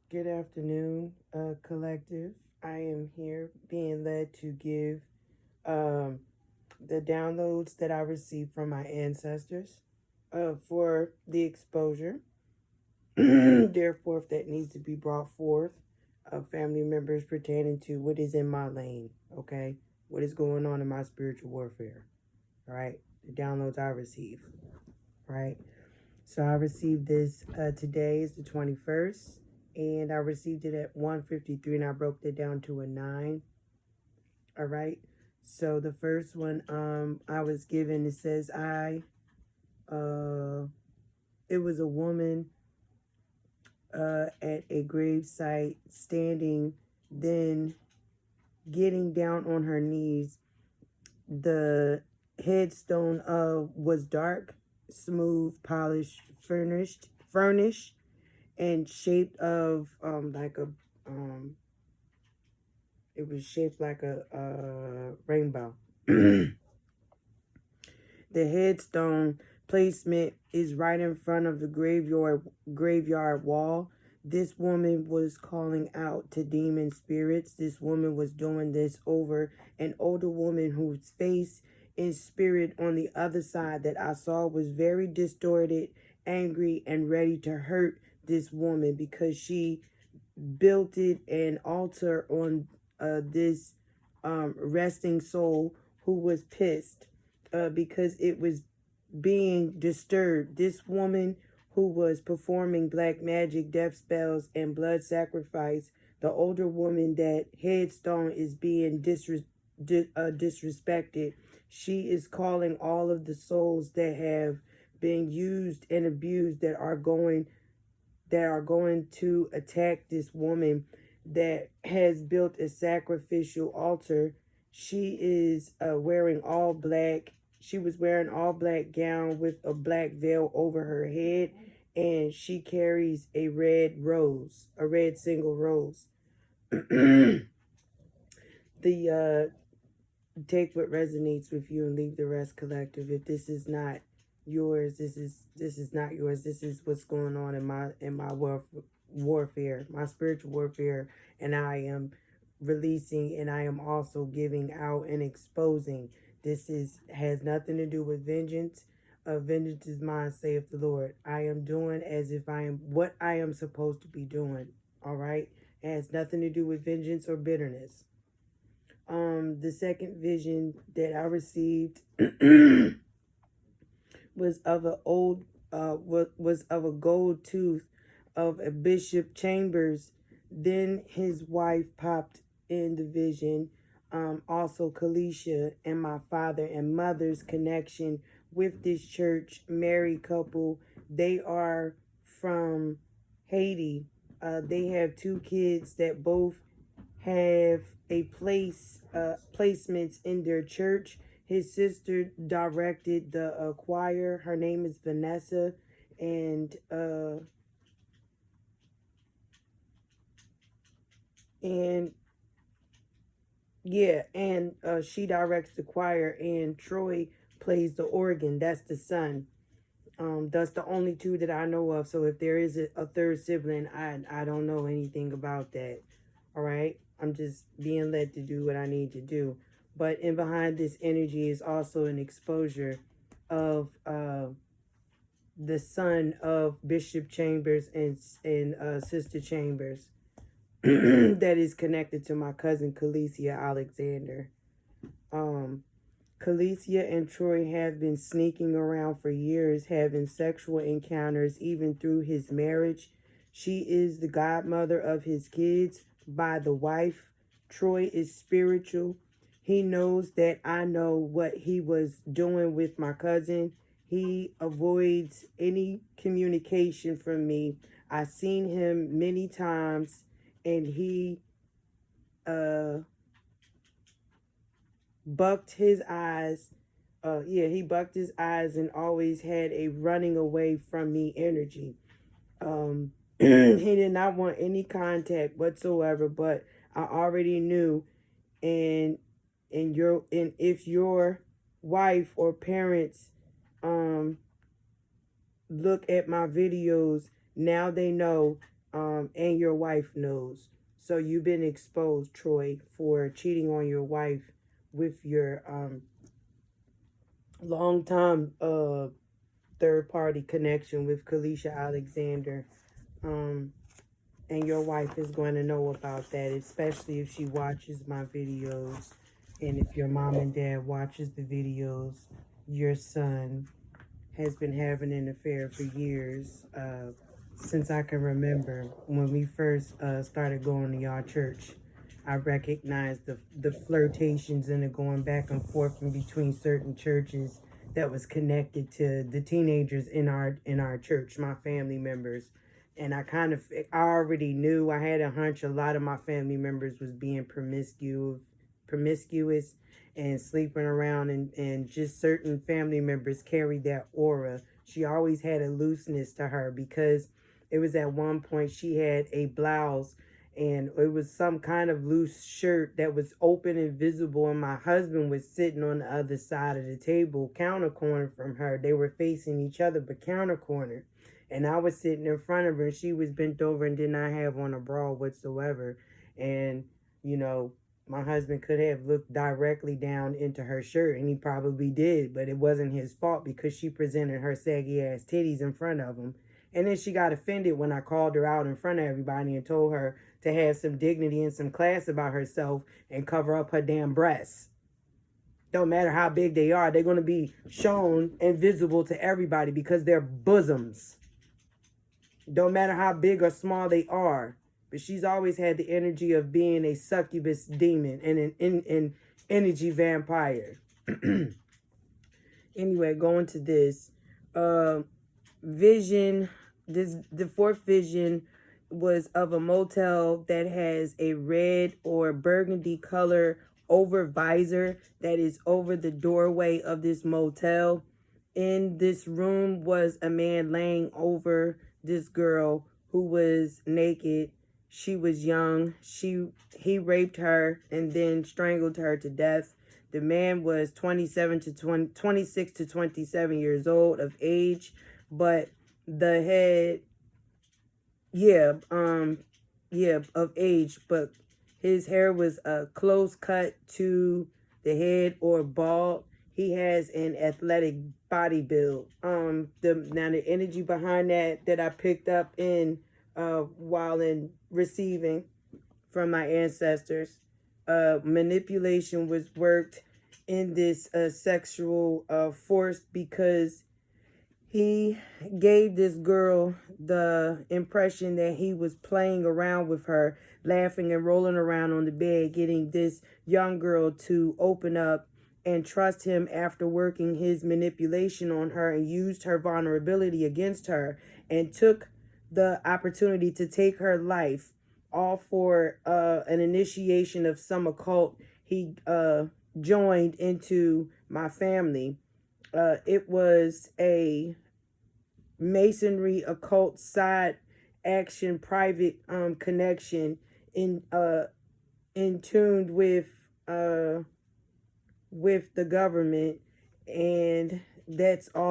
Good afternoon, collective. I am here being led to give um, the downloads that I received from my ancestors for the exposure. Therefore, if that needs to be brought forth, family members pertaining to what is in my lane, okay? What is going on in my spiritual warfare, right? The downloads I receive, right? So I received this today is the 21st, and I received it at 1:53, and I broke it down to a 9. All right. So the first one I was given, it says uh it was a woman at a grave site standing, then getting down on her knees. The headstone was dark, smooth, polished, furnished and shaped of like a it was shaped like a rainbow. The headstone placement is right in front of the graveyard wall. This woman was calling out to demon spirits. This woman was doing this over an older woman whose face and spirit on the other side that I saw was very distorted, angry, and ready to hurt this woman because she built it an altar on this resting soul who was pissed because it was being disturbed. This woman who was performing black magic, death spells, and blood sacrifice, the older woman that headstone is being disrespected. She is calling all of the souls that have been used and abused that are going to attack this woman that has built a sacrificial altar. She is wearing all black. She was wearing all black gown with a black veil over her head, and she carries a red rose, a red single rose. The take what resonates with you and leave the rest, collective. If this is not yours, this is not yours. This is what's going on in my warfare, my spiritual warfare, and I am releasing, and I am also giving out and exposing. This is has nothing to do with vengeance. Vengeance is mine, saith the Lord. I am doing as if I am what I am supposed to be doing. All right, it has nothing to do with vengeance or bitterness. The second vision that I received was of a old was of a gold tooth of a Bishop Chambers. Then his wife popped in the vision. Also Kalisha and my father and mother's connection with this church, married couple. They are from Haiti. They have 2 kids that both have a placements in their church. His sister directed the choir. Her name is Vanessa, and and yeah, and she directs the choir, and Troy plays the organ. That's the son. That's the only 2 that I know of. So if there is a third sibling, I don't know anything about that. All right, I'm just being led to do what I need to do. But in behind this energy is also an exposure of the son of Bishop Chambers and Sister Chambers that is connected to my cousin Calicia Alexander. Calicia and Troy have been sneaking around for years, having sexual encounters even through his marriage. She is the godmother of his kids by the wife. Troy is spiritual. He knows that I know what he was doing with my cousin. He avoids any communication from me. I've seen him many times, and he bucked his eyes. He bucked his eyes and always had a running away from me energy. He did not want any contact whatsoever, but I already knew. And if your wife or parents look at my videos, now they know and your wife knows. So you've been exposed, Troy, for cheating on your wife with your long time third party connection with Kalisha Alexander. And your wife is going to know about that, especially if she watches my videos. And if your mom and dad watches the videos, your son has been having an affair for years, since I can remember. When we first started going to y'all church, I recognized the flirtations and the going back and forth in between certain churches that was connected to the teenagers in our church, my family members. And I already knew, I had a hunch a lot of my family members was being promiscuous and sleeping around, and just certain family members carried that aura. She always had a looseness to her, because it was at one point she had a blouse and it was some kind of loose shirt that was open and visible, and my husband was sitting on the other side of the table, counter corner from her. They were facing each other, but counter corner. And I was sitting in front of her, and she was bent over and did not have on a bra whatsoever. And, you know, my husband could have looked directly down into her shirt, and he probably did, but it wasn't his fault, because she presented her saggy ass titties in front of him. And then she got offended when I called her out in front of everybody and told her to have some dignity and some class about herself and cover up her damn breasts. Don't matter how big they are, they're going to be shown and visible to everybody because they're bosoms. Don't matter how big or small they are. But she's always had the energy of being a succubus demon and an energy vampire. Anyway, going to this. Vision. The fourth vision was of a motel that has a red or burgundy color over visor that is over the doorway of this motel. In this room was a man laying over this girl who was naked. She was young. He raped her and then strangled her to death. The man was 26 to 27 years old of age, but the head, of age, but his hair was close cut to the head or bald. He has an athletic body build. The energy behind that I picked up in while in receiving from my ancestors. Manipulation was worked in this sexual force, because he gave this girl the impression that he was playing around with her, laughing and rolling around on the bed, getting this young girl to open up and trust him after working his manipulation on her, and used her vulnerability against her, and took the opportunity to take her life, all for an initiation of some occult he joined into my family. It was a masonry occult side action private connection in tuned with the government, and that's all.